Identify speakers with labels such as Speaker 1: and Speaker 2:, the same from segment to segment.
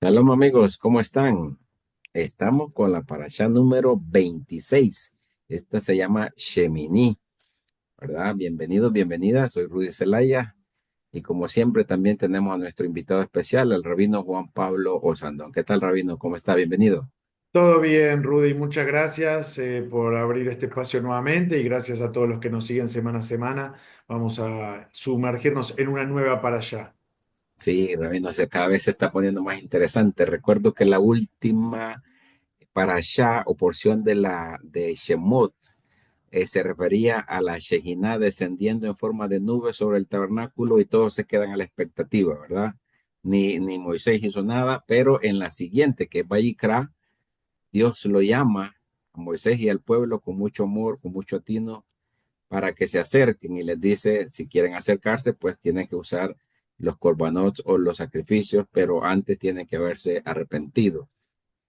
Speaker 1: Shalom amigos, ¿cómo están? Estamos con la parashá número 26. Esta se llama Shemini, ¿verdad? Bienvenidos, bienvenidas. Soy Rudy Zelaya y como siempre también tenemos a nuestro invitado especial, el rabino Juan Pablo Osandón. ¿Qué tal, rabino? ¿Cómo está? Bienvenido.
Speaker 2: Todo bien, Rudy. Muchas gracias por abrir este espacio nuevamente y gracias a todos los que nos siguen semana a semana. Vamos a sumergirnos en una nueva para allá.
Speaker 1: Sí, rabino, cada vez se está poniendo más interesante. Recuerdo que la última parashá o porción de Shemot se refería a la Shejiná descendiendo en forma de nube sobre el tabernáculo y todos se quedan a la expectativa, ¿verdad? Ni Moisés hizo nada, pero en la siguiente, que es Vayikra, Dios lo llama a Moisés y al pueblo con mucho amor, con mucho atino, para que se acerquen y les dice, si quieren acercarse, pues tienen que usar los korbanot o los sacrificios, pero antes tienen que haberse arrepentido.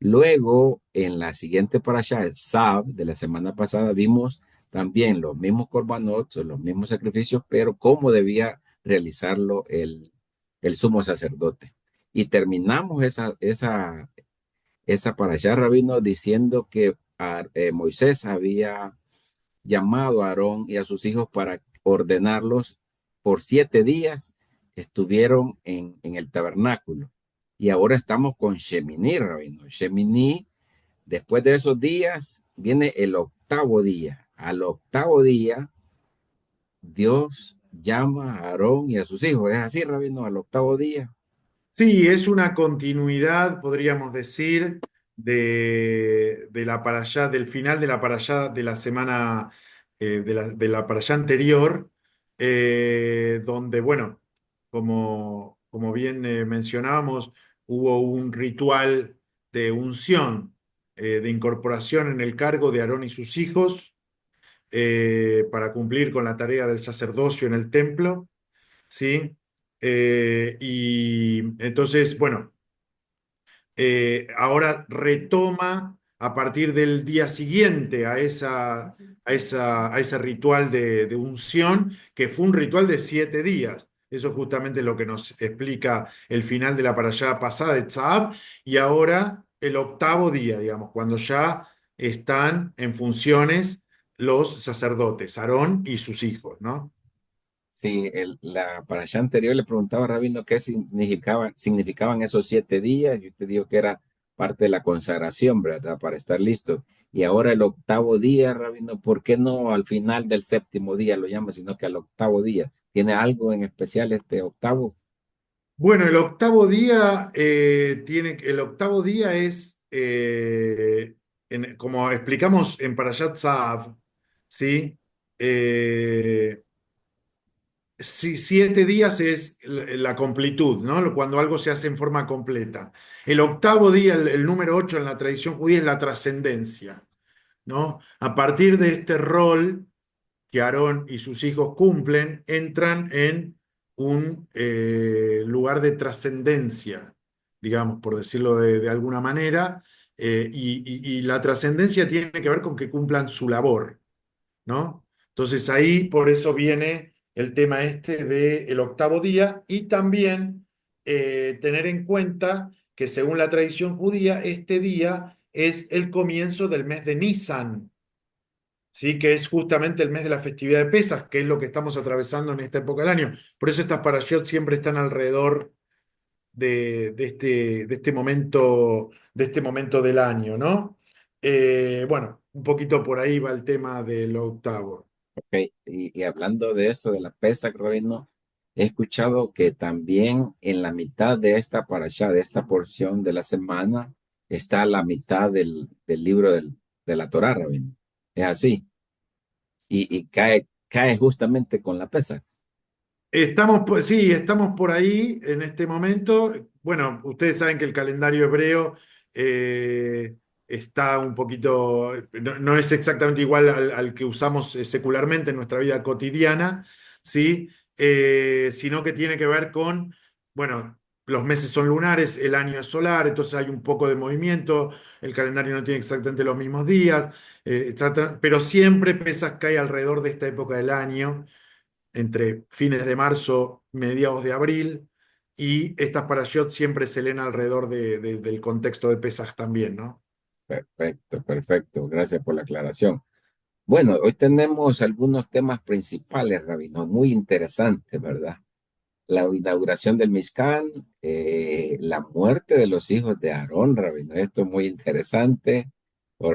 Speaker 1: Luego, en la siguiente parasha, el Sab de la semana pasada, vimos también los mismos korbanot, los mismos sacrificios, pero cómo debía realizarlo el sumo sacerdote. Y terminamos esa parasha, Rabino, diciendo que Moisés había llamado a Aarón y a sus hijos para ordenarlos por 7 días, estuvieron en el tabernáculo. Y ahora estamos con Shemini, Rabino. Shemini, después de esos días, viene el octavo día. Al octavo día, Dios llama a Aarón y a sus hijos. Es así, Rabino, al octavo día.
Speaker 2: Sí, es una continuidad, podríamos decir, de la para allá, del final de la para allá de la semana, de la para allá anterior, donde, bueno, como bien mencionábamos, hubo un ritual de unción, de incorporación en el cargo de Aarón y sus hijos, para cumplir con la tarea del sacerdocio en el templo, ¿sí? Y entonces, bueno, ahora retoma a partir del día siguiente a ese ritual de unción, que fue un ritual de 7 días. Eso es justamente lo que nos explica el final de la parashá pasada de Tzab, y ahora el octavo día, digamos, cuando ya están en funciones los sacerdotes, Aarón y sus hijos, ¿no?
Speaker 1: Sí, la parasha anterior le preguntaba a Rabino qué significaban esos 7 días. Y usted dijo que era parte de la consagración, ¿verdad? Para estar listo. Y ahora el octavo día, Rabino, ¿por qué no al final del séptimo día lo llama, sino que al octavo día? ¿Tiene algo en especial este octavo?
Speaker 2: Bueno, el octavo día es, como explicamos en Parashat Tzav, ¿sí? Eh, 7 días es la completud, ¿no? Cuando algo se hace en forma completa. El octavo día, el número 8 en la tradición judía, es la trascendencia, ¿no? A partir de este rol que Aarón y sus hijos cumplen, entran en un lugar de trascendencia, digamos, por decirlo de alguna manera, y la trascendencia tiene que ver con que cumplan su labor, ¿no? Entonces ahí por eso viene el tema este del octavo día y también tener en cuenta que según la tradición judía, este día es el comienzo del mes de Nisan, ¿sí? Que es justamente el mes de la festividad de Pesaj, que es lo que estamos atravesando en esta época del año. Por eso estas parashot siempre están alrededor de este momento del año, ¿no? Bueno, un poquito por ahí va el tema del octavo.
Speaker 1: Ok, y hablando de eso, de la Pesach, Rabino, he escuchado que también en la mitad de esta parasha, de esta porción de la semana, está la mitad del libro de la Torá, Rabino. Es así. Y cae justamente con la Pesach.
Speaker 2: Sí, estamos por ahí en este momento. Bueno, ustedes saben que el calendario hebreo está un poquito, no es exactamente igual al que usamos secularmente en nuestra vida cotidiana, ¿sí? Sino que tiene que ver con, bueno, los meses son lunares, el año es solar, entonces hay un poco de movimiento, el calendario no tiene exactamente los mismos días, etcétera, pero siempre Pesaj cae alrededor de esta época del año entre fines de marzo, mediados de abril, y estas parashot siempre se leen alrededor del contexto de Pesaj también, ¿no?
Speaker 1: Perfecto, perfecto. Gracias por la aclaración. Bueno, hoy tenemos algunos temas principales, Rabino, muy interesantes, ¿verdad? La inauguración del Mishkan, la muerte de los hijos de Aarón, Rabino. Esto es muy interesante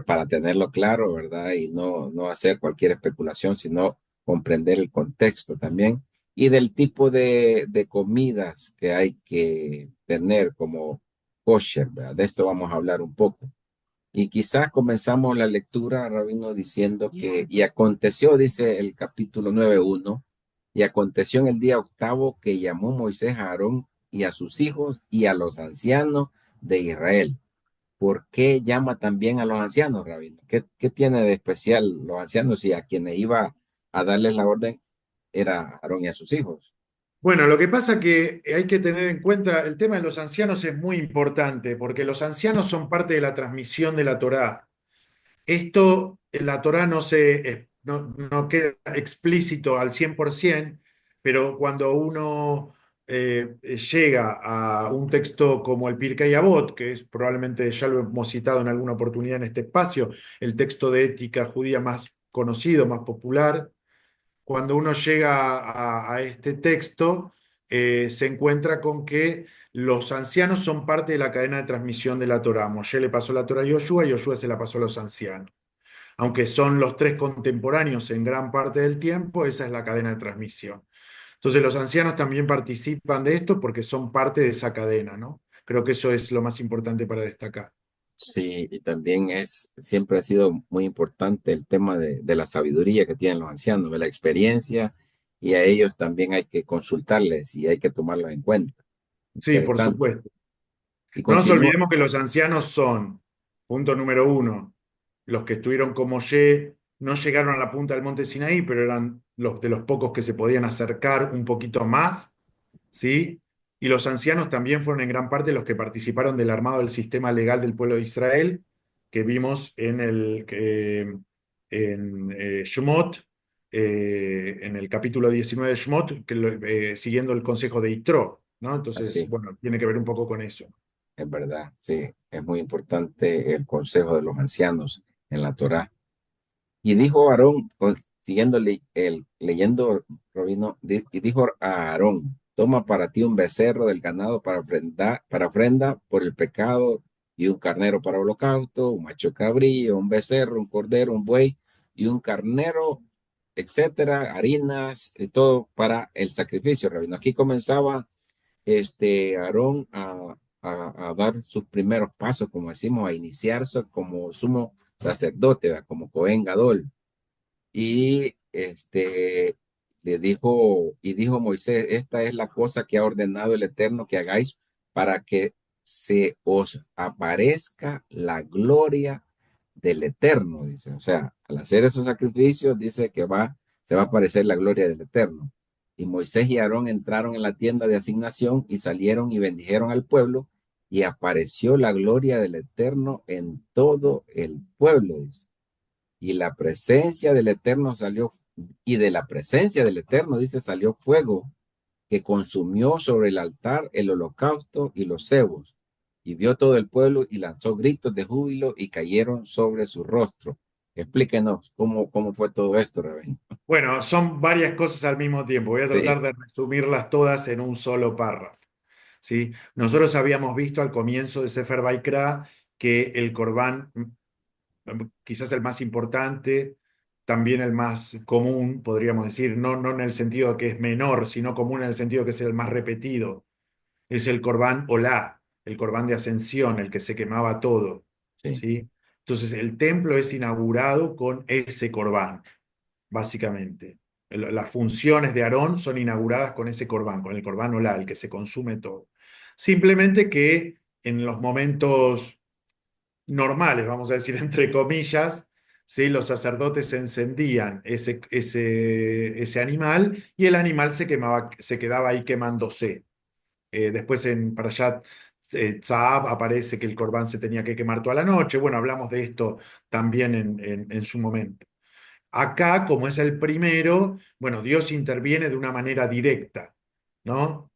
Speaker 1: para tenerlo claro, ¿verdad? Y no hacer cualquier especulación, sino comprender el contexto también. Y del tipo de comidas que hay que tener como kosher, ¿verdad? De esto vamos a hablar un poco. Y quizás comenzamos la lectura, Rabino, diciendo que, y aconteció, dice el capítulo 9:1, y aconteció en el día octavo que llamó Moisés a Aarón y a sus hijos y a los ancianos de Israel. ¿Por qué llama también a los ancianos, Rabino? ¿Qué tiene de especial los ancianos y a quienes iba a darles la orden era Aarón y a sus hijos?
Speaker 2: Bueno, lo que pasa que hay que tener en cuenta, el tema de los ancianos es muy importante, porque los ancianos son parte de la transmisión de la Torá. Esto en la Torá no queda explícito al 100%, pero cuando uno llega a un texto como el Pirkei Avot, que es probablemente, ya lo hemos citado en alguna oportunidad en este espacio, el texto de ética judía más conocido, más popular, cuando uno llega a este texto, se encuentra con que los ancianos son parte de la cadena de transmisión de la Torá. Moshe le pasó la Torá a Yoshua y Yoshua se la pasó a los ancianos. Aunque son los tres contemporáneos en gran parte del tiempo, esa es la cadena de transmisión. Entonces los ancianos también participan de esto porque son parte de esa cadena, ¿no? Creo que eso es lo más importante para destacar.
Speaker 1: Sí, y también siempre ha sido muy importante el tema de la sabiduría que tienen los ancianos, de la experiencia, y a ellos también hay que consultarles y hay que tomarlos en cuenta.
Speaker 2: Sí, por
Speaker 1: Interesante.
Speaker 2: supuesto.
Speaker 1: Y
Speaker 2: No nos
Speaker 1: continúa,
Speaker 2: olvidemos que los ancianos son, punto número uno, los que estuvieron como Moshe, no llegaron a la punta del monte Sinaí, pero eran los de los pocos que se podían acercar un poquito más, ¿sí? Y los ancianos también fueron en gran parte los que participaron del armado del sistema legal del pueblo de Israel, que vimos en Shemot, en el capítulo 19 de Shemot, siguiendo el consejo de Yitro, ¿no? Entonces,
Speaker 1: así,
Speaker 2: bueno, tiene que ver un poco con eso.
Speaker 1: es verdad, sí, es muy importante el consejo de los ancianos en la Torá. Y dijo Aarón, siguiendo leyendo, Rabino, y dijo a Aarón, toma para ti un becerro del ganado para ofrenda por el pecado y un carnero para holocausto, un macho cabrillo, un becerro, un cordero, un buey y un carnero, etcétera, harinas y todo para el sacrificio, Rabino. Aquí comenzaba Aarón a dar sus primeros pasos, como decimos, a iniciarse como sumo sacerdote, ¿verdad? Como Cohen Gadol. Y dijo Moisés, esta es la cosa que ha ordenado el Eterno que hagáis para que se os aparezca la gloria del Eterno, dice. O sea, al hacer esos sacrificios, dice que se va a aparecer la gloria del Eterno. Y Moisés y Aarón entraron en la tienda de asignación y salieron y bendijeron al pueblo, y apareció la gloria del Eterno en todo el pueblo, dice. Y la presencia del Eterno salió, y de la presencia del Eterno, dice, salió fuego que consumió sobre el altar el holocausto y los cebos. Y vio todo el pueblo y lanzó gritos de júbilo y cayeron sobre su rostro. Explíquenos cómo fue todo esto, Reben.
Speaker 2: Bueno, son varias cosas al mismo tiempo. Voy a
Speaker 1: Sí,
Speaker 2: tratar de resumirlas todas en un solo párrafo. ¿Sí? Nosotros habíamos visto al comienzo de Sefer Baikra que el Corbán, quizás el más importante, también el más común, podríamos decir, no en el sentido de que es menor, sino común en el sentido de que es el más repetido, es el Corbán Olá, el Corbán de ascensión, el que se quemaba todo.
Speaker 1: sí,
Speaker 2: ¿Sí? Entonces el templo es inaugurado con ese Corbán básicamente. Las funciones de Aarón son inauguradas con ese corbán, con el corbán olá, el que se consume todo. Simplemente que en los momentos normales, vamos a decir entre comillas, ¿sí? Los sacerdotes encendían ese animal y el animal se quedaba ahí quemándose. Después en Parashat Tzaab aparece que el corbán se tenía que quemar toda la noche. Bueno, hablamos de esto también en su momento. Acá, como es el primero, bueno, Dios interviene de una manera directa, ¿no?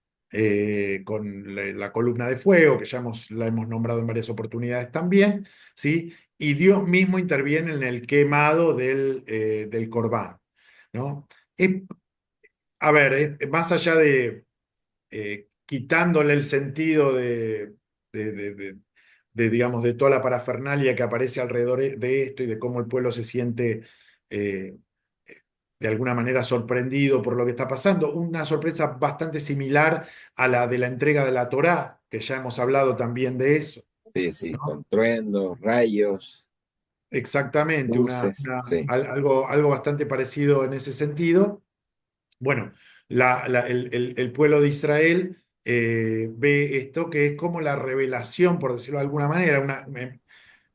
Speaker 2: con la columna de fuego, que la hemos nombrado en varias oportunidades también, ¿sí? Y Dios mismo interviene en el quemado del Corbán, ¿no? Es- a ver, más allá de quitándole el sentido de, de- de- digamos, de toda la parafernalia que aparece alrededor de esto y de cómo el pueblo se siente eh, de alguna manera sorprendido por lo que está pasando. Una sorpresa bastante similar a la de la entrega de la Torá, que ya hemos hablado también de eso,
Speaker 1: Sí, sí,
Speaker 2: ¿no?
Speaker 1: con truenos, rayos,
Speaker 2: Exactamente,
Speaker 1: luces, sí,
Speaker 2: algo bastante parecido en ese sentido. Bueno, el pueblo de Israel ve esto que es como la revelación, por decirlo de alguna manera,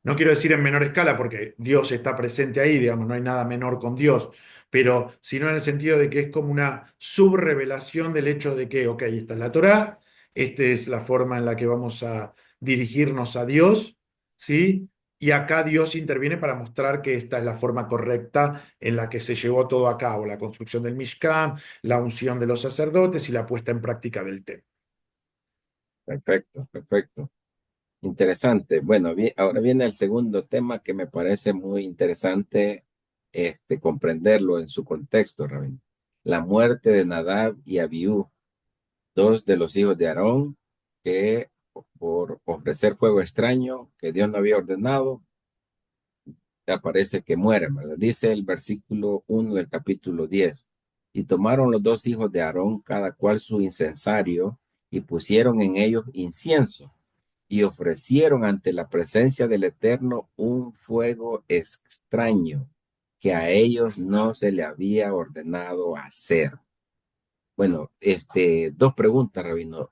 Speaker 2: no quiero decir en menor escala porque Dios está presente ahí, digamos, no hay nada menor con Dios, pero sino en el sentido de que es como una subrevelación del hecho de que, ok, esta es la Torá, esta es la forma en la que vamos a dirigirnos a Dios, ¿sí? Y acá Dios interviene para mostrar que esta es la forma correcta en la que se llevó todo a cabo, la construcción del Mishkan, la unción de los sacerdotes y la puesta en práctica del templo.
Speaker 1: perfecto, perfecto. Interesante. Bueno, ahora viene el segundo tema que me parece muy interesante comprenderlo en su contexto, Rabino. La muerte de Nadab y Abiú, dos de los hijos de Aarón, que por ofrecer fuego extraño que Dios no había ordenado, aparece que mueren, ¿verdad? Dice el versículo 1 del capítulo 10. Y tomaron los dos hijos de Aarón, cada cual su incensario, y pusieron en ellos incienso y ofrecieron ante la presencia del Eterno un fuego extraño que a ellos no se le había ordenado hacer. Bueno, dos preguntas, Rabino.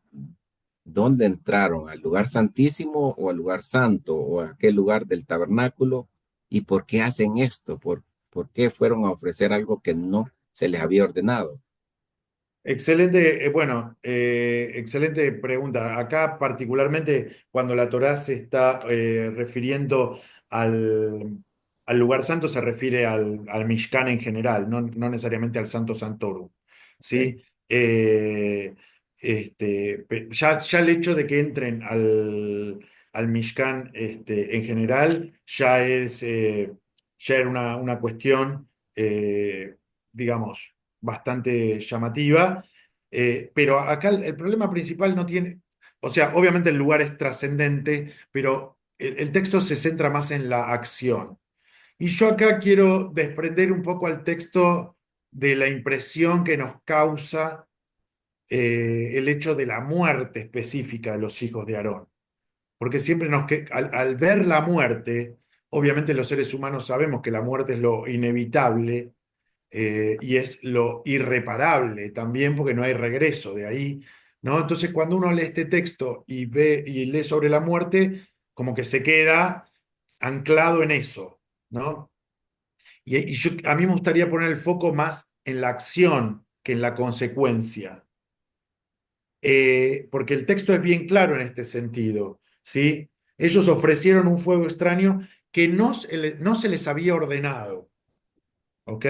Speaker 1: ¿Dónde entraron? ¿Al lugar santísimo o al lugar santo o a aquel lugar del tabernáculo? ¿Y por qué hacen esto? ¿Por qué fueron a ofrecer algo que no se les había ordenado?
Speaker 2: Excelente, bueno, excelente pregunta. Acá particularmente cuando la Torá se está refiriendo al lugar santo, se refiere al Mishkan en general, no necesariamente al Santo Santorum,
Speaker 1: Ok,
Speaker 2: ¿sí? Ya el hecho de que entren al Mishkan en general ya era una cuestión, digamos bastante llamativa, pero acá el problema principal no tiene, o sea, obviamente el lugar es trascendente, pero el texto se centra más en la acción. Y yo acá quiero desprender un poco al texto de la impresión que nos causa el hecho de la muerte específica de los hijos de Aarón. Porque siempre al ver la muerte, obviamente los seres humanos sabemos que la muerte es lo inevitable, y es lo irreparable también porque no hay regreso de ahí, ¿no? Entonces cuando uno lee este texto y ve y lee sobre la muerte, como que se queda anclado en eso, ¿no? A mí me gustaría poner el foco más en la acción que en la consecuencia, porque el texto es bien claro en este sentido, ¿sí? Ellos ofrecieron un fuego extraño que no se les había ordenado. ¿Ok?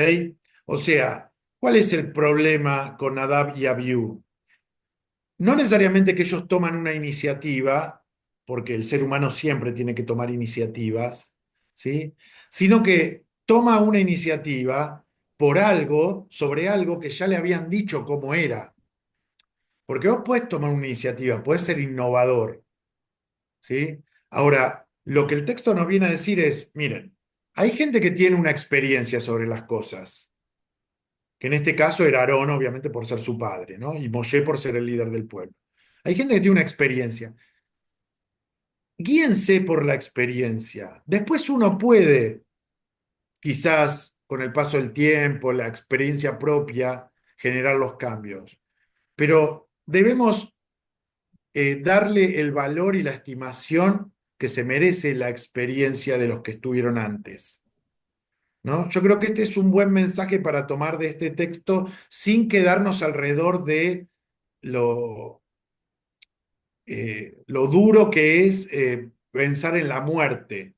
Speaker 2: O sea, ¿cuál es el problema con Nadab y Abiú? No necesariamente que ellos toman una iniciativa, porque el ser humano siempre tiene que tomar iniciativas, ¿sí? Sino que toma una iniciativa por algo, sobre algo que ya le habían dicho cómo era. Porque vos podés tomar una iniciativa, podés ser innovador, ¿sí? Ahora, lo que el texto nos viene a decir es, miren, hay gente que tiene una experiencia sobre las cosas, que en este caso era Aarón, obviamente por ser su padre, ¿no? Y Moshe por ser el líder del pueblo. Hay gente que tiene una experiencia. Guíense por la experiencia. Después uno puede, quizás con el paso del tiempo, la experiencia propia, generar los cambios. Pero debemos darle el valor y la estimación que se merece la experiencia de los que estuvieron antes, ¿no? Yo creo que este es un buen mensaje para tomar de este texto sin quedarnos alrededor de lo, lo duro que es pensar en la muerte,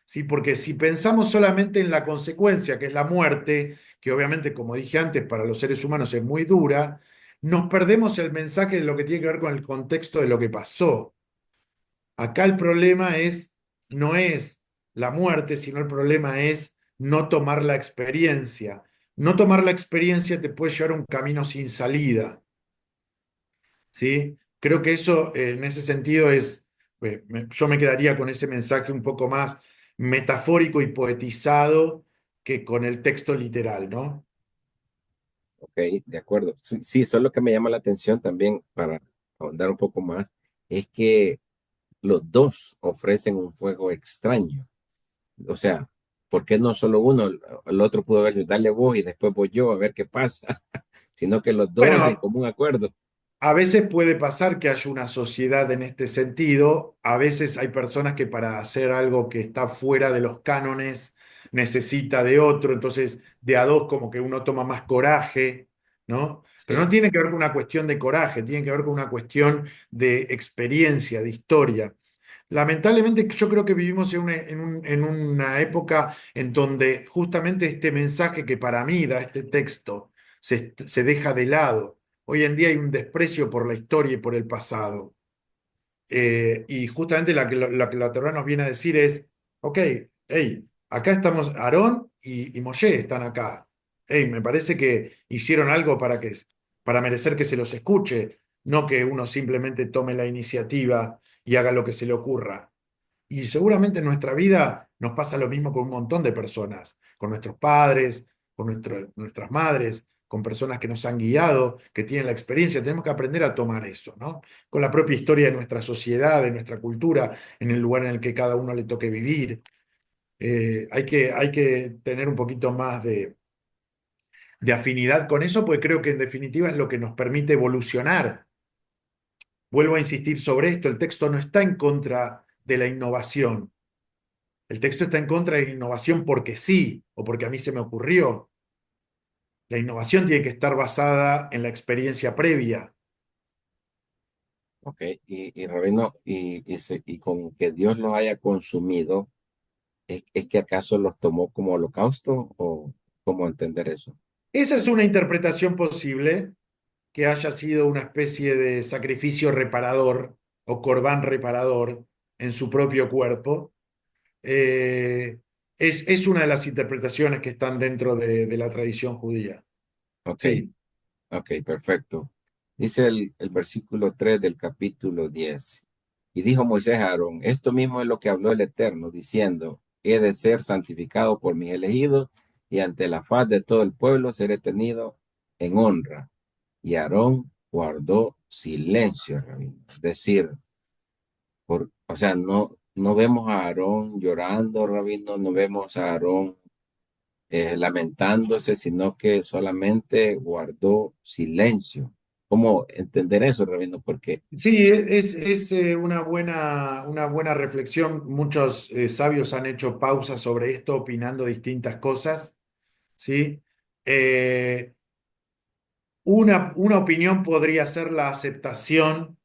Speaker 2: ¿sí? Porque si pensamos solamente en la consecuencia, que es la muerte, que obviamente, como dije antes, para los seres humanos es muy dura, nos perdemos el mensaje de lo que tiene que ver con el contexto de lo que pasó. Acá el problema no es la muerte, sino el problema es no tomar la experiencia. No tomar la experiencia te puede llevar a un camino sin salida, ¿sí? Creo que eso, en ese sentido, yo me quedaría con ese mensaje un poco más metafórico y poetizado que con el texto literal, ¿no?
Speaker 1: Ok, de acuerdo. Sí, sí, solo que me llama la atención también para ahondar un poco más, es que los dos ofrecen un juego extraño. O sea, ¿por qué no solo uno? El otro pudo haber dicho, dale vos y después voy yo a ver qué pasa, sino que los dos en
Speaker 2: Bueno,
Speaker 1: común acuerdo.
Speaker 2: a veces puede pasar que haya una sociedad en este sentido. A veces hay personas que para hacer algo que está fuera de los cánones necesita de otro. Entonces, de a dos como que uno toma más coraje, ¿no? Pero no
Speaker 1: Sí,
Speaker 2: tiene que ver con una cuestión de coraje, tiene que ver con una cuestión de experiencia, de historia. Lamentablemente yo creo que vivimos en una época en donde justamente este mensaje que para mí da este texto se deja de lado. Hoy en día hay un desprecio por la historia y por el pasado. Y justamente la que la Torá nos viene a decir es, ok, hey, acá estamos, Aarón y Moshe están acá. Hey, me parece que hicieron algo para merecer que se los escuche, no que uno simplemente tome la iniciativa y haga lo que se le ocurra. Y seguramente en nuestra vida nos pasa lo mismo con un montón de personas, con nuestros padres, con nuestras madres, con personas que nos han guiado, que tienen la experiencia. Tenemos que aprender a tomar eso, ¿no? Con la propia historia de nuestra sociedad, de nuestra cultura, en el lugar en el que cada uno le toque vivir. Hay que tener un poquito más de afinidad con eso, porque creo que en definitiva es lo que nos permite evolucionar. Vuelvo a insistir sobre esto, el texto no está en contra de la innovación. El texto está en contra de la innovación porque sí, o porque a mí se me ocurrió. La innovación tiene que estar basada en la experiencia previa.
Speaker 1: ok. Y Rabino, y con que Dios los haya consumido, es que acaso los tomó como holocausto o cómo entender eso?
Speaker 2: Esa es una interpretación posible, que haya sido una especie de sacrificio reparador o corbán reparador en su propio cuerpo. Eh, es una de las interpretaciones que están dentro de la tradición judía.
Speaker 1: Ok,
Speaker 2: Sí.
Speaker 1: ok, perfecto. Dice el versículo 3 del capítulo 10. Y dijo Moisés a Aarón, esto mismo es lo que habló el Eterno, diciendo, he de ser santificado por mis elegidos, y ante la faz de todo el pueblo seré tenido en honra. Y Aarón guardó silencio, rabino. Es decir, o sea, no vemos a Aarón llorando, rabino, no vemos a Aarón lamentándose, sino que solamente guardó silencio. ¿Cómo entender eso, Rabino? Porque
Speaker 2: Sí, es una buena reflexión. Muchos sabios han hecho pausas sobre esto, opinando distintas cosas, ¿sí? Eh, una opinión podría ser la aceptación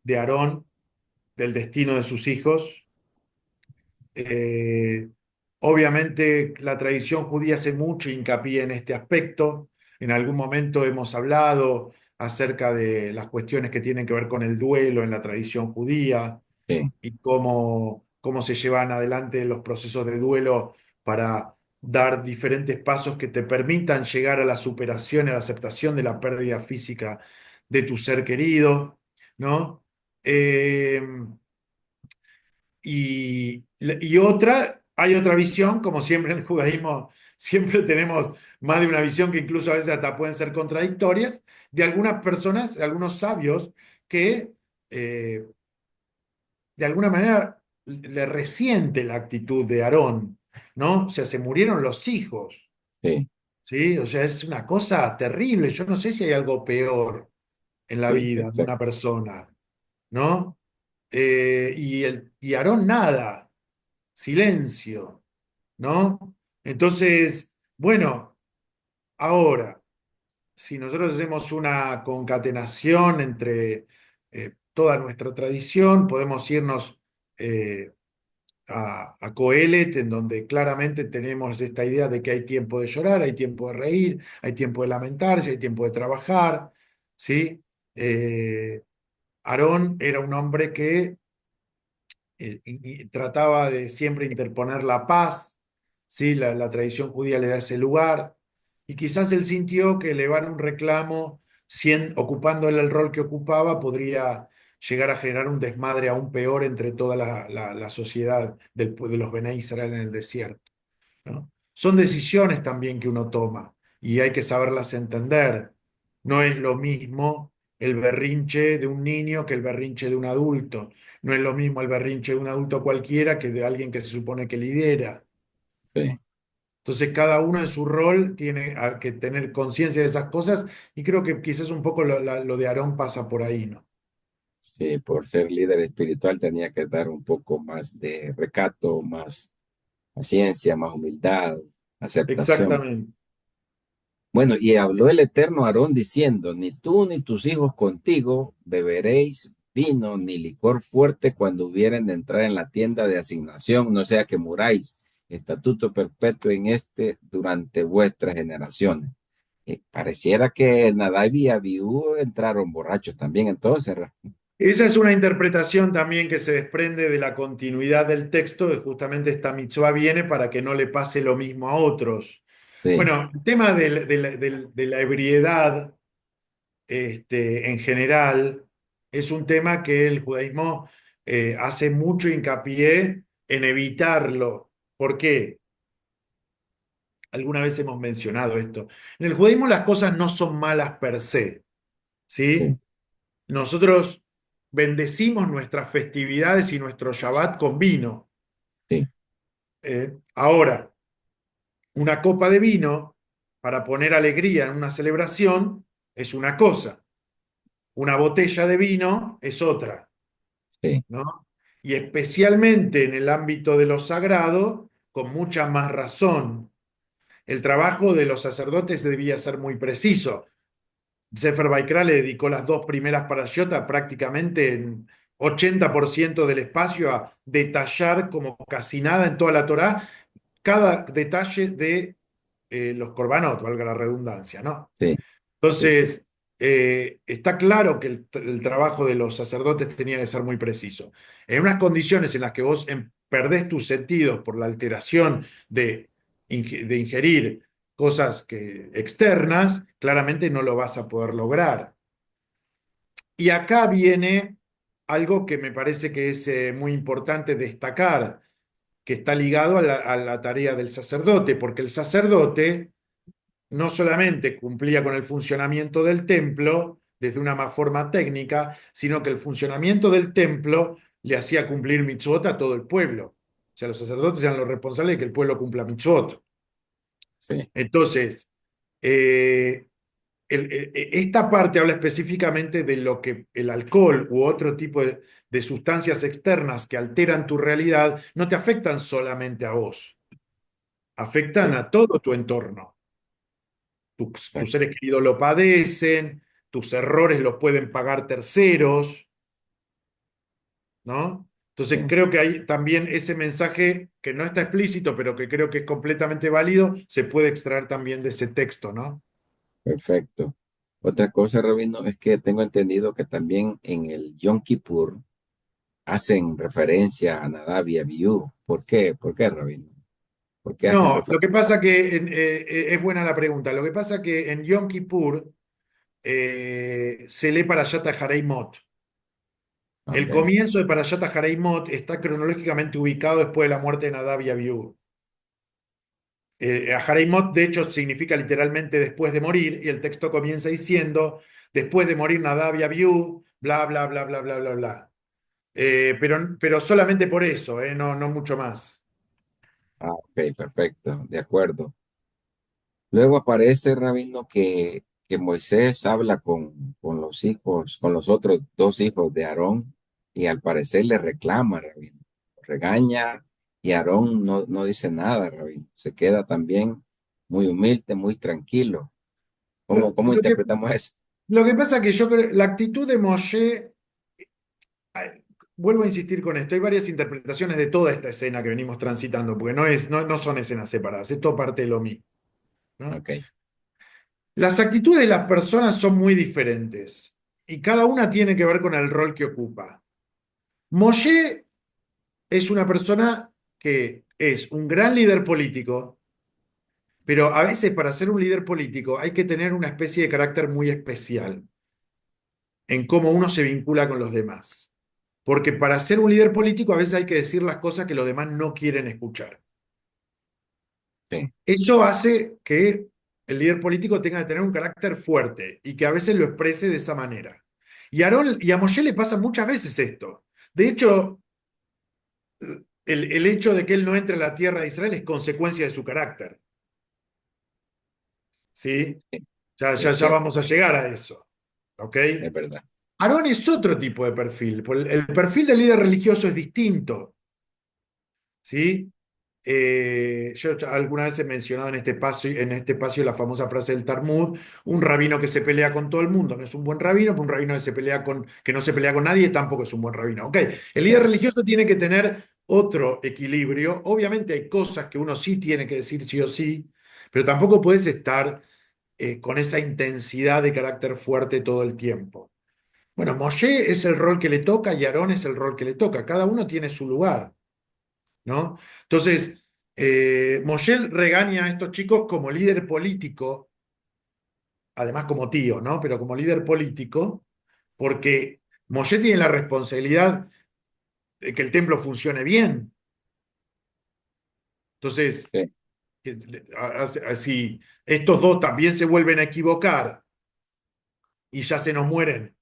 Speaker 2: de Aarón del destino de sus hijos. Eh, Obviamente la tradición judía hace mucho hincapié en este aspecto. En algún momento hemos hablado acerca de las cuestiones que tienen que ver con el duelo en la tradición judía
Speaker 1: sí,
Speaker 2: y cómo se llevan adelante los procesos de duelo para dar diferentes pasos que te permitan llegar a la superación y a la aceptación de la pérdida física de tu ser querido, ¿no? Eh, hay otra visión, como siempre en el judaísmo, siempre tenemos más de una visión que incluso a veces hasta pueden ser contradictorias, de algunas personas, de algunos sabios que eh, de alguna manera le resiente la actitud de Aarón, ¿no? O sea, se murieron los hijos,
Speaker 1: sí,
Speaker 2: ¿sí? O sea, es una cosa terrible. Yo no sé si hay algo peor en la
Speaker 1: sí,
Speaker 2: vida de una
Speaker 1: exacto.
Speaker 2: persona, ¿no? Y Aarón nada, silencio, ¿no? Entonces, bueno, ahora, si nosotros hacemos una concatenación entre toda nuestra tradición, podemos irnos a Coelet, en donde claramente tenemos esta idea de que hay tiempo de llorar, hay tiempo de reír, hay tiempo de lamentarse, hay tiempo de trabajar, ¿sí? Aarón era un hombre que y trataba de siempre interponer la paz, ¿sí? La tradición judía le da ese lugar, y quizás él sintió que elevar un reclamo, ocupando él el rol que ocupaba, podría llegar a generar un desmadre aún peor entre toda la sociedad de los Bené Israel en el desierto, ¿no? Son decisiones también que uno toma y hay que saberlas entender. No es lo mismo el berrinche de un niño que el berrinche de un adulto. No es lo mismo el berrinche de un adulto cualquiera que de alguien que se supone que lidera.
Speaker 1: Sí,
Speaker 2: Entonces cada uno en su rol tiene que tener conciencia de esas cosas y creo que quizás un poco lo de Aarón pasa por ahí, ¿no?
Speaker 1: sí, por ser líder espiritual tenía que dar un poco más de recato, más paciencia, más humildad, aceptación.
Speaker 2: Exactamente.
Speaker 1: Bueno, y habló el Eterno a Aarón diciendo, ni tú ni tus hijos contigo beberéis vino ni licor fuerte cuando hubieren de entrar en la tienda de asignación, no sea que muráis. Estatuto perpetuo en este durante vuestras generaciones. Pareciera que Nadab y Abiú entraron borrachos también entonces.
Speaker 2: Esa es una interpretación también que se desprende de la continuidad del texto, de justamente esta mitzvah viene para que no le pase lo mismo a otros.
Speaker 1: Sí,
Speaker 2: Bueno, el tema de la ebriedad en general es un tema que el judaísmo hace mucho hincapié en evitarlo. ¿Por qué? Alguna vez hemos mencionado esto. En el judaísmo las cosas no son malas per se, ¿sí?
Speaker 1: sí,
Speaker 2: Nosotros bendecimos nuestras festividades y nuestro Shabbat con vino.
Speaker 1: sí,
Speaker 2: Ahora, una copa de vino para poner alegría en una celebración es una cosa, una botella de vino es otra,
Speaker 1: sí,
Speaker 2: ¿no? Y especialmente en el ámbito de lo sagrado, con mucha más razón. El trabajo de los sacerdotes debía ser muy preciso. Sefer Baikra le dedicó las dos primeras parashotas prácticamente en 80% del espacio a detallar como casi nada en toda la Torá cada detalle de los korbanot, valga la redundancia, ¿no?
Speaker 1: sí, sí, sí,
Speaker 2: Entonces, está claro que el trabajo de los sacerdotes tenía que ser muy preciso. En unas condiciones en las que vos perdés tus sentidos por la alteración de ingerir cosas externas, claramente no lo vas a poder lograr. Y acá viene algo que me parece que es muy importante destacar, que está ligado a la tarea del sacerdote, porque el sacerdote no solamente cumplía con el funcionamiento del templo desde una forma técnica, sino que el funcionamiento del templo le hacía cumplir mitzvot a todo el pueblo. O sea, los sacerdotes eran los responsables de que el pueblo cumpla mitzvot.
Speaker 1: sí,
Speaker 2: Entonces, eh, esta parte habla específicamente de lo que el alcohol u otro tipo de sustancias externas que alteran tu realidad no te afectan solamente a vos, afectan
Speaker 1: sí,
Speaker 2: a todo tu entorno. Tus
Speaker 1: exacto,
Speaker 2: seres queridos lo padecen, tus errores los pueden pagar terceros, ¿no? Entonces
Speaker 1: sí,
Speaker 2: creo que hay también ese mensaje que no está explícito, pero que creo que es completamente válido, se puede extraer también de ese texto, ¿no?
Speaker 1: perfecto. Otra cosa, Rabino, es que tengo entendido que también en el Yom Kippur hacen referencia a Nadab y Abiú. ¿Por qué? ¿Por qué, Rabino? ¿Por qué hacen
Speaker 2: No, lo
Speaker 1: referencia?
Speaker 2: que pasa que es buena la pregunta. Lo que pasa que en Yom Kippur se lee Parashat Hareimot. El
Speaker 1: Ok,
Speaker 2: comienzo de Parashat Hareimot está cronológicamente ubicado después de la muerte de Nadab y Abiú. Hareimot, de hecho, significa literalmente después de morir, y el texto comienza diciendo, después de morir Nadab y Abiú, bla, bla, bla, bla, bla, bla, bla. Pero solamente por eso, no, no mucho más.
Speaker 1: ah, ok, perfecto, de acuerdo. Luego aparece, Rabino, que Moisés habla con los hijos, con los otros dos hijos de Aarón, y al parecer le reclama, Rabino. Regaña, y Aarón no dice nada, Rabino. Se queda también muy humilde, muy tranquilo.
Speaker 2: Lo,
Speaker 1: ¿Cómo
Speaker 2: lo que,
Speaker 1: interpretamos eso?
Speaker 2: lo que pasa que yo creo, la actitud de Moshe, vuelvo a insistir con esto, hay varias interpretaciones de toda esta escena que venimos transitando, porque no son escenas separadas, es todo parte de lo mismo, ¿no?
Speaker 1: Ok,
Speaker 2: Las actitudes de las personas son muy diferentes y cada una tiene que ver con el rol que ocupa. Moshe es una persona que es un gran líder político, pero a veces para ser un líder político hay que tener una especie de carácter muy especial en cómo uno se vincula con los demás. Porque para ser un líder político a veces hay que decir las cosas que los demás no quieren escuchar.
Speaker 1: Sí,
Speaker 2: Eso hace que el líder político tenga que tener un carácter fuerte y que a veces lo exprese de esa manera. Y a Aarón y a Moshe le pasa muchas veces esto. De hecho, el hecho de que él no entre a la tierra de Israel es consecuencia de su carácter. ¿Sí?
Speaker 1: sí,
Speaker 2: Ya,
Speaker 1: es
Speaker 2: ya
Speaker 1: cierto,
Speaker 2: vamos a llegar a eso. ¿Ok?
Speaker 1: es verdad.
Speaker 2: Aarón es otro tipo de perfil. El perfil del líder religioso es distinto. ¿Sí? Yo alguna vez he mencionado en este espacio la famosa frase del Talmud: un rabino que se pelea con todo el mundo no es un buen rabino, pero un rabino que no se pelea con nadie tampoco es un buen rabino. Ok, el líder
Speaker 1: Sí,
Speaker 2: religioso tiene que tener otro equilibrio. Obviamente hay cosas que uno sí tiene que decir sí o sí, pero tampoco puedes estar con esa intensidad de carácter fuerte todo el tiempo. Bueno, Moshe es el rol que le toca y Aarón es el rol que le toca. Cada uno tiene su lugar, ¿no? Entonces, Moshe regaña a estos chicos como líder político, además como tío, ¿no? Pero como líder político, porque Moshe tiene la responsabilidad de que el templo funcione bien. Entonces,
Speaker 1: sí,
Speaker 2: si estos dos también se vuelven a equivocar y ya se nos mueren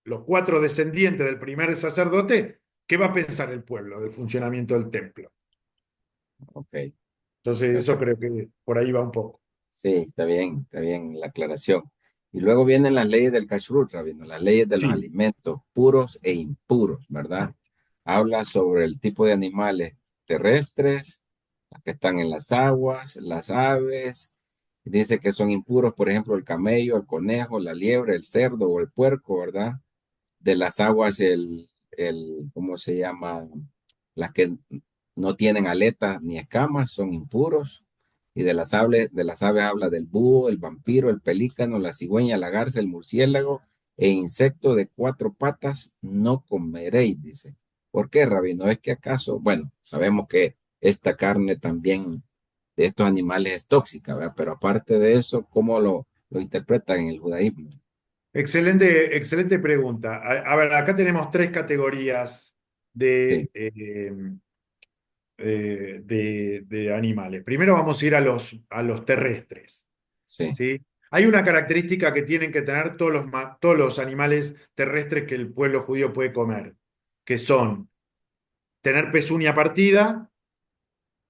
Speaker 2: los cuatro descendientes del primer sacerdote, ¿qué va a pensar el pueblo del funcionamiento del templo?
Speaker 1: ok,
Speaker 2: Entonces, eso
Speaker 1: perfecto.
Speaker 2: creo que por ahí va un poco.
Speaker 1: Sí, está bien la aclaración. Y luego vienen las leyes del kashrut, Rabino, las leyes de los
Speaker 2: Sí,
Speaker 1: alimentos puros e impuros, ¿verdad? Habla sobre el tipo de animales terrestres, las que están en las aguas, las aves. Dice que son impuros, por ejemplo, el camello, el conejo, la liebre, el cerdo o el puerco, ¿verdad? De las aguas, ¿cómo se llama? Las que no tienen aletas ni escamas son impuros. Y de las aves habla del búho, el vampiro, el pelícano, la cigüeña, la garza, el murciélago e insecto de cuatro patas no comeréis, dice. ¿Por qué, Rabino? ¿Es que acaso? Bueno, sabemos que esta carne también de estos animales es tóxica, ¿verdad? Pero aparte de eso, ¿cómo lo interpretan en el judaísmo?
Speaker 2: excelente, excelente pregunta. A ver, acá tenemos tres categorías
Speaker 1: Sí,
Speaker 2: de animales. Primero vamos a ir a los terrestres,
Speaker 1: sí,
Speaker 2: ¿sí? Hay una característica que tienen que tener todos los animales terrestres que el pueblo judío puede comer, que son tener pezuña partida,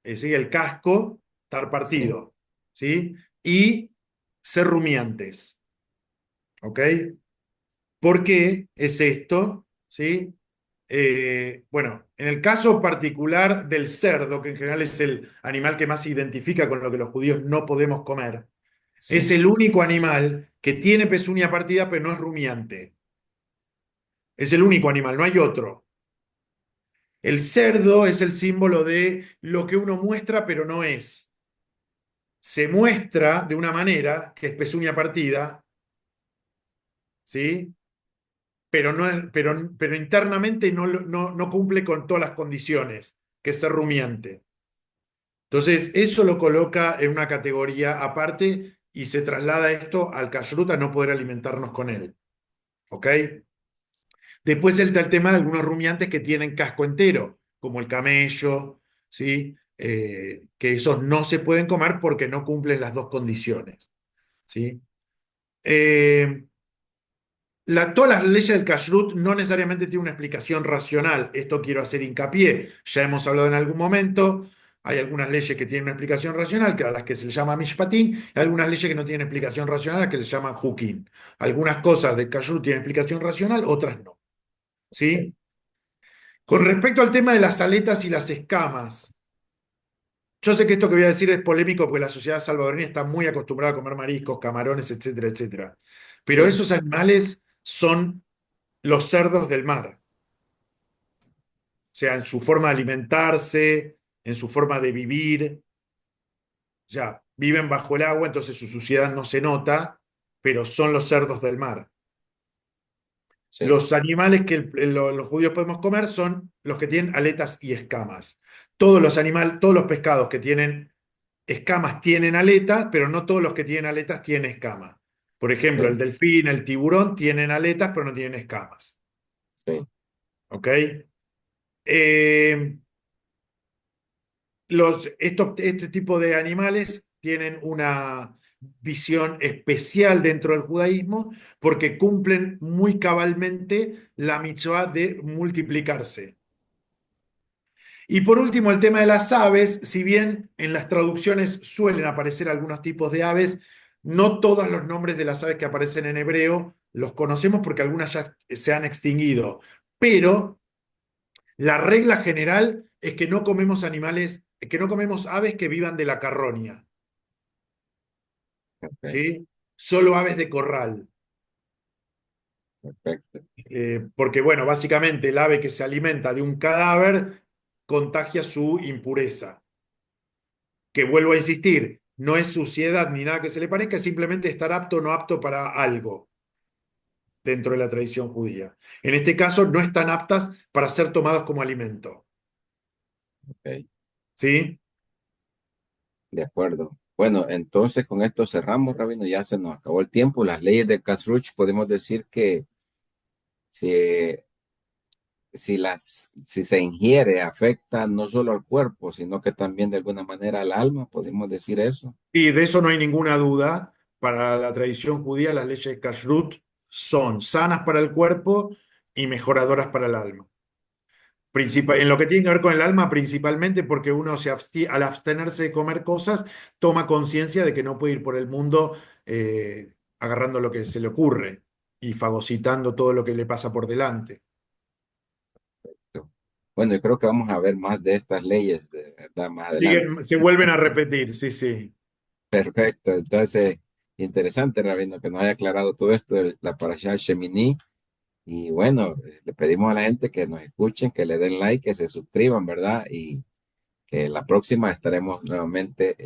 Speaker 2: es decir, el casco, estar
Speaker 1: sí,
Speaker 2: partido, ¿sí? Y ser rumiantes, ¿ok? ¿Por qué es esto? ¿Sí? Bueno, en el caso particular del cerdo, que en general es el animal que más se identifica con lo que los judíos no podemos comer, es
Speaker 1: sí,
Speaker 2: el único animal que tiene pezuña partida pero no es rumiante. Es el único animal, no hay otro. El cerdo es el símbolo de lo que uno muestra pero no es. Se muestra de una manera que es pezuña partida, ¿sí? Pero, no es, pero internamente no cumple con todas las condiciones, que es ser rumiante. Entonces, eso lo coloca en una categoría aparte y se traslada esto al kashrut, a no poder alimentarnos con él. ¿Ok? Después está el tema de algunos rumiantes que tienen casco entero, como el camello, ¿sí? Que esos no se pueden comer porque no cumplen las dos condiciones. ¿Sí? Eh, todas las leyes del kashrut no necesariamente tienen una explicación racional. Esto quiero hacer hincapié. Ya hemos hablado en algún momento. Hay algunas leyes que tienen una explicación racional, a las que se les llama mishpatim, y algunas leyes que no tienen explicación racional, a las que se llaman hukim. Algunas cosas del kashrut tienen explicación racional, otras no. ¿Sí? Con respecto al tema de las aletas y las escamas, yo sé que esto que voy a decir es polémico porque la sociedad salvadoreña está muy acostumbrada a comer mariscos, camarones, etcétera, etcétera. Pero
Speaker 1: sí,
Speaker 2: esos animales son los cerdos del mar. O sea, en su forma de alimentarse, en su forma de vivir, ya viven bajo el agua, entonces su suciedad no se nota, pero son los cerdos del mar.
Speaker 1: sí,
Speaker 2: Los animales que los judíos podemos comer son los que tienen aletas y escamas. Todos los pescados que tienen escamas tienen aletas, pero no todos los que tienen aletas tienen escamas. Por ejemplo, el
Speaker 1: sí,
Speaker 2: delfín, el tiburón tienen aletas, pero no tienen escamas.
Speaker 1: sí,
Speaker 2: ¿Ok? Eh, este tipo de animales tienen una visión especial dentro del judaísmo porque cumplen muy cabalmente la mitzvah de multiplicarse. Y por último, el tema de las aves, si bien en las traducciones suelen aparecer algunos tipos de aves, no todos los nombres de las aves que aparecen en hebreo los conocemos porque algunas ya se han extinguido. Pero la regla general es que no comemos animales, que no comemos aves que vivan de la carroña,
Speaker 1: perfecto,
Speaker 2: ¿sí? Solo aves de corral.
Speaker 1: perfecto.
Speaker 2: Porque, bueno, básicamente el ave que se alimenta de un cadáver contagia su impureza. Que vuelvo a insistir, no es suciedad ni nada que se le parezca, es simplemente estar apto o no apto para algo dentro de la tradición judía. En este caso, no están aptas para ser tomados como alimento.
Speaker 1: Ok,
Speaker 2: ¿Sí?
Speaker 1: de acuerdo. Bueno, entonces con esto cerramos, Rabino, ya se nos acabó el tiempo. Las leyes del Kasruch podemos decir que si, si se ingiere afecta no solo al cuerpo, sino que también de alguna manera al alma, podemos decir eso.
Speaker 2: Y de eso no hay ninguna duda. Para la tradición judía, las leyes de Kashrut son sanas para el cuerpo y mejoradoras para el alma. En lo que tiene que ver con el alma, principalmente porque uno al abstenerse de comer cosas, toma conciencia de que no puede ir por el mundo agarrando lo que se le ocurre y fagocitando todo lo que le pasa por delante.
Speaker 1: Bueno, yo creo que vamos a ver más de estas leyes, de verdad, más adelante.
Speaker 2: Se vuelven a repetir, sí, sí.
Speaker 1: Perfecto, entonces, interesante, Rabino, que nos haya aclarado todo esto de la parasha Shemini. Y bueno, le pedimos a la gente que nos escuchen, que le den like, que se suscriban, ¿verdad? Y que la próxima estaremos nuevamente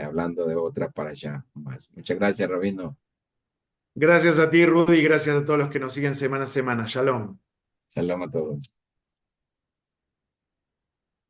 Speaker 1: hablando de otra parasha más. Muchas gracias, Rabino.
Speaker 2: Gracias a ti, Rudy, y gracias a todos los que nos siguen semana a semana. Shalom.
Speaker 1: Shalom a todos.